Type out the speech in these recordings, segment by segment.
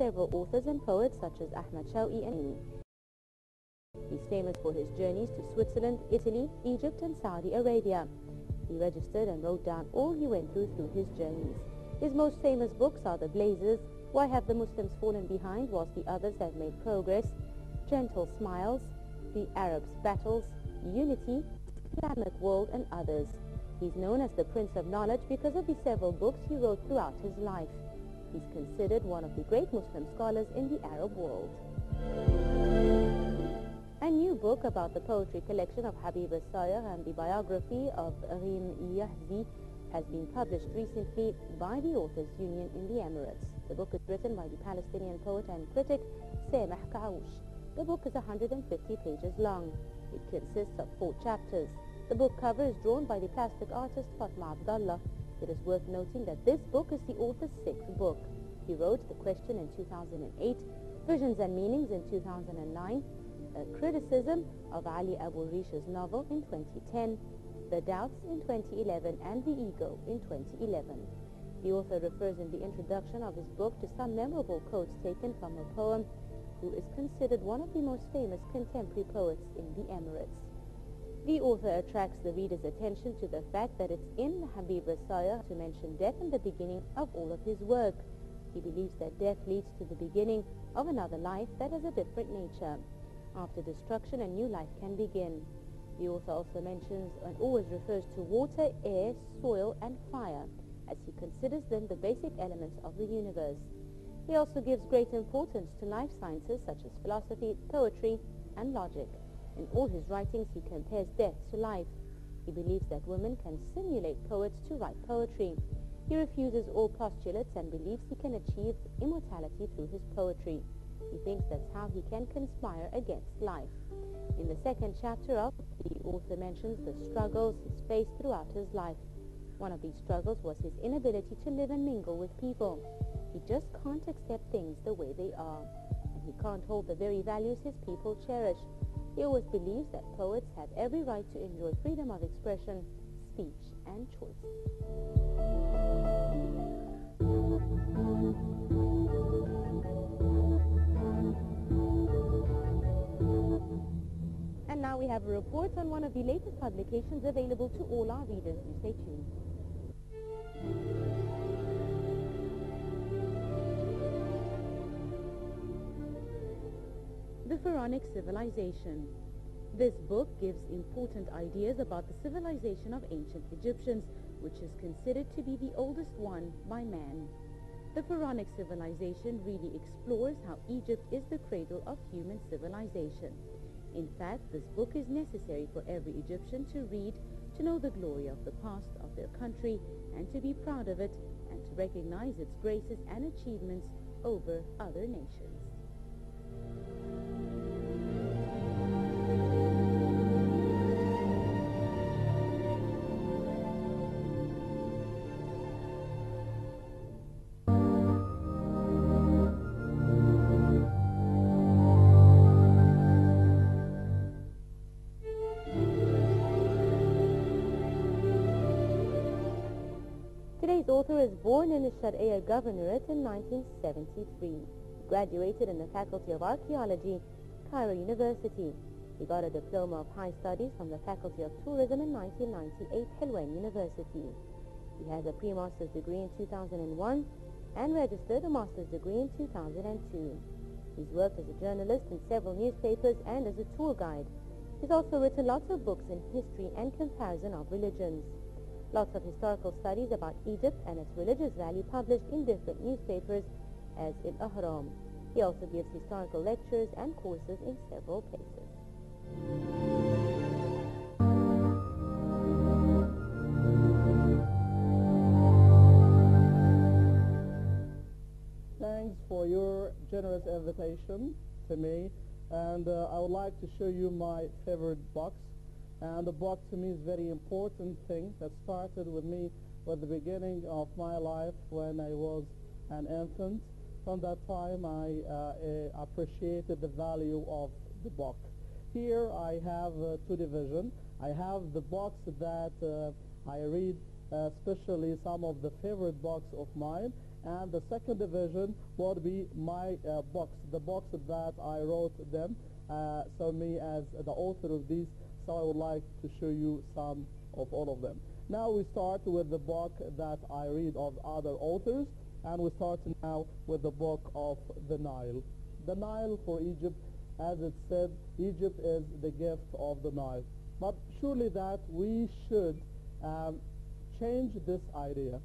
several authors and poets such as Ahmad Shawqi and Amy. He's famous for his journeys to Switzerland, Italy, Egypt and Saudi Arabia. He registered and wrote down all he went through his journeys. His most famous books are The Blazers, Why Have the Muslims Fallen Behind Whilst the Others Have Made Progress, Gentle Smiles, The Arabs' Battles, Unity, Islamic World and others. He's known as the Prince of Knowledge because of the several books he wrote throughout his life. He's considered one of the great Muslim scholars in the Arab world. A new book about the poetry collection of Habib al-Sayr and the biography of Rim Yahzi has been published recently by the Authors Union in the Emirates. The book is written by the Palestinian poet and critic Sameh Kaoush. The book is 150 pages long. It consists of 4 chapters. The book cover is drawn by the plastic artist Fatma Abdallah. It is worth noting that this book is the author's 6th book. He wrote The Question in 2008, Visions and Meanings in 2009, a criticism of Ali Abu Rish's novel in 2010, The Doubts in 2011 and The Ego in 2011. The author refers in the introduction of his book to some memorable quotes taken from a poem who is considered one of the most famous contemporary poets in the Emirates. The author attracts the reader's attention to the fact that it's in Habib al-Sayr to mention death in the beginning of all of his work. He believes that death leads to the beginning of another life that has a different nature. After destruction, a new life can begin. The author also mentions and always refers to water, air, soil and fire, as he considers them the basic elements of the universe. He also gives great importance to life sciences such as philosophy, poetry and logic. In all his writings he compares death to life. He believes that women can simulate poets to write poetry. He refuses all postulates and believes he can achieve immortality through his poetry. He thinks that's how he can conspire against life. In the 2nd chapter of the author mentions the struggles he's faced throughout his life. One of these struggles was his inability to live and mingle with people. He just can't accept things the way they are, and he can't hold the very values his people cherish. He always believes that poets have every right to enjoy freedom of expression, speech and choice. And now we have a report on one of the latest publications available to all our readers. Do stay tuned. The Pharaonic Civilization. This book gives important ideas about the civilization of ancient Egyptians, which is considered to be the oldest one by man. The Pharaonic civilization really explores how Egypt is the cradle of human civilization. In fact, this book is necessary for every Egyptian to read, to know the glory of the past of their country, and to be proud of it, and to recognize its graces and achievements over other nations. Today's author is born in the Sharqiya Governorate in 1973. He graduated in the Faculty of Archaeology, Cairo University. He got a Diploma of High Studies from the Faculty of Tourism in 1998, Helwan University. He has a pre-master's degree in 2001 and registered a master's degree in 2002. He's worked as a journalist in several newspapers and as a tour guide. He's also written lots of books in history and comparison of religions. Lots of historical studies about Egypt and its religious value published in different newspapers as Al-Ahram. He also gives historical lectures and courses in several places. Thanks for your generous invitation to me, and I would like to show you my favorite box. And the book to me is a very important thing that started with me at the beginning of my life when I was an infant. From that time I appreciated the value of the book. Here I have 2 divisions. I have the books that I read, especially some of the favorite books of mine, And the second division would be my books, the books that I wrote them. So me as the author of these, so I would like to show you some of all of them. Now we start with the book that I read of other authors, and we start now with the book of the Nile. The Nile for Egypt, as it said, Egypt is the gift of the Nile. But surely that we should change this idea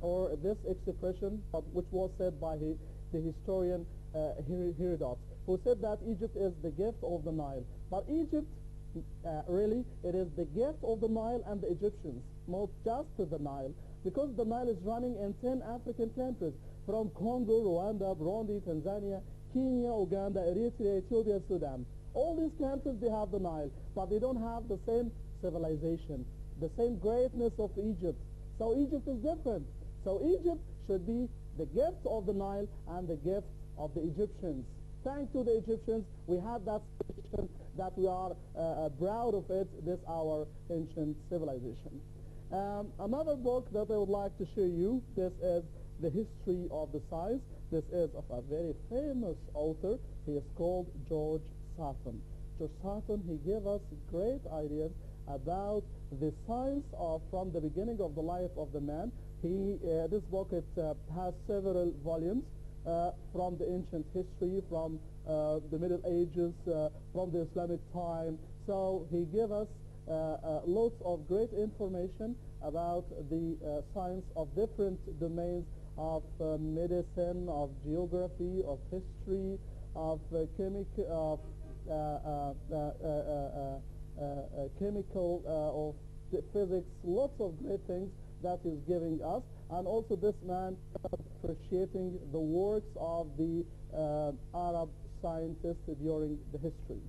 or this expression, which was said by the historian Herodotus, who said that Egypt is the gift of the Nile. But Egypt, really, it is the gift of the Nile and the Egyptians, not just the Nile, because the Nile is running in 10 African countries, from Congo, Rwanda, Burundi, Tanzania, Kenya, Uganda, Eritrea, Ethiopia, Sudan. All these countries, they have the Nile, but they don't have the same civilization, the same greatness of Egypt. So Egypt is different. So Egypt should be the gift of the Nile and the gift of the Egyptians. Thanks to the Egyptians, we have that civilization that we are proud of it, this our ancient civilization. Another book that I would like to show you, this is The History of the Science. This is of a very famous author. He is called George Sutton. George Sutton, he gave us great ideas about the science of from the beginning of the life of the man. This book, it has several volumes from the ancient history, from the Middle Ages, from the Islamic time. So he gave us lots of great information about the science of different domains of medicine, of geography, of history, of chemical, of physics, lots of great things that is giving us. And also this man appreciating the works of the Arab scientists during the history.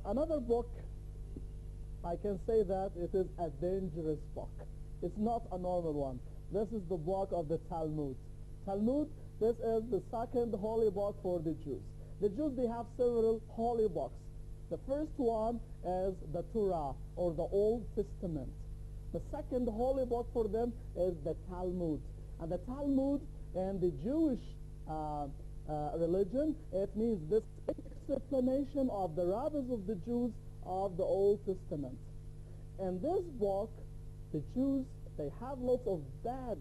Another book, I can say that it is a dangerous book. It's not a normal one. This is the book of the Talmud. Talmud, this is the second holy book for the Jews. The Jews, they have several holy books. The first one is the Torah, or the Old Testament. The second holy book for them is the Talmud. And the Talmud in the Jewish religion, it means this explanation of the rabbis of the Jews of the Old Testament. In this book, the Jews, they have lots of bad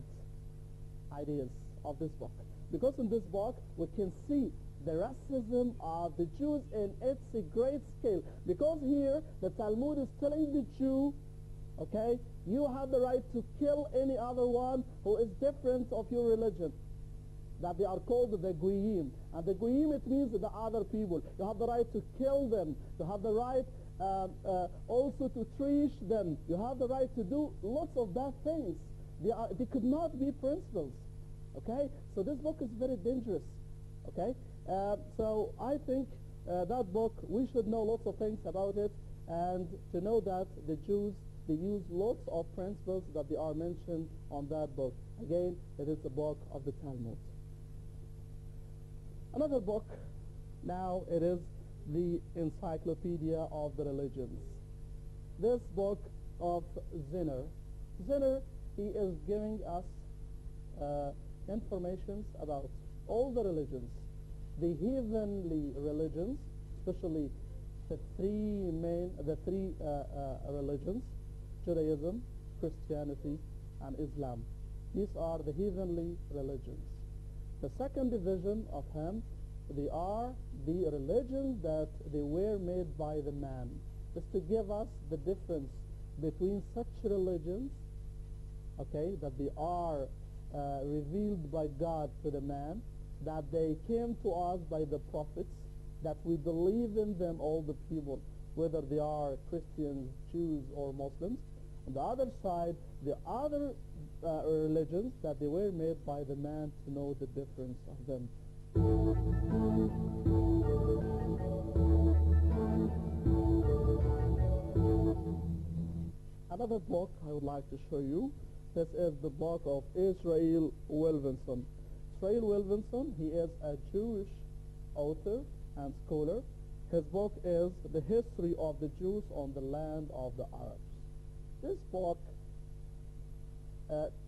ideas of this book. Because in this book, we can see the racism of the Jews in its great scale. Because here, the Talmud is telling the Jew, okay, you have the right to kill any other one who is different of your religion. That they are called the Goyim. And the Goyim, it means the other people. You have the right to kill them. You have the right also to trash them. You have the right to do lots of bad things. They could not be principles. Okay? So this book is very dangerous. Okay? So I think that book, we should know lots of things about it, and to know that the Jews, they use lots of principles that they are mentioned on that book. Again, it is the book of the Talmud. Another book, now it is the Encyclopedia of the Religions. This book of Zinner. Zinner, he is giving us information about all the religions, the heavenly religions, especially the three religions, Judaism, Christianity, and Islam. These are the heavenly religions. The second division of him, they are the religions that they were made by the man. Just to give us the difference between such religions, okay, that they are revealed by God to the man, that they came to us by the prophets, that we believe in them, all the people, whether they are Christians, Jews, or Muslims. On the other side, the other religions that they were made by the man, to know the difference of them. Another book I would like to show you, this is the book of Israel Wilvinson. Israel Wilvinson, he is a Jewish author and scholar His book is The History of the Jews on the Land of the Arabs. This book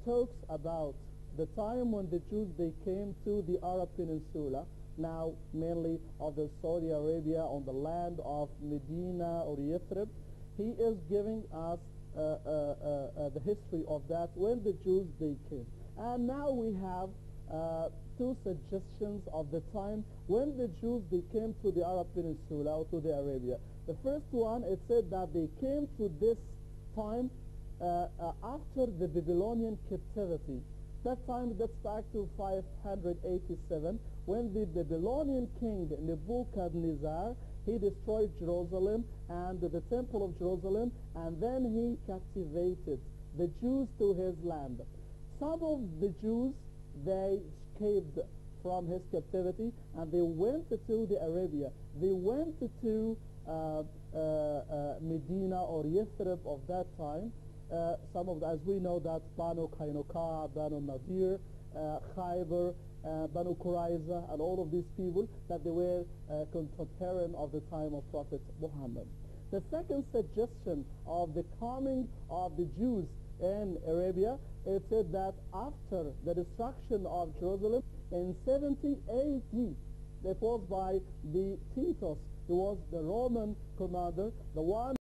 talks about the time when the Jews, they came to the Arab Peninsula, now mainly of the Saudi Arabia, on the land of Medina or Yathrib. He is giving us the history of that when the Jews, they came. And now we have two suggestions of the time when the Jews, they came to the Arab Peninsula or to the Arabia. The first one, it said that they came to this time after the Babylonian captivity. That time dates back to 587, when the Babylonian king Nebuchadnezzar, he destroyed Jerusalem and the temple of Jerusalem, and then he captivated the Jews to his land. Some of the Jews, they escaped from his captivity and they went to the Arabia. They went to Medina or Yathrib of that time. Some of, as we know, that Banu Qaynuqa, Banu Nadir, Khaybar, Banu Qurayza, and all of these people that they were contemporary of the time of Prophet Muhammad. The second suggestion of the coming of the Jews in Arabia, it said that after the destruction of Jerusalem in 70 AD, that was by the Titus, who was the Roman commander, the one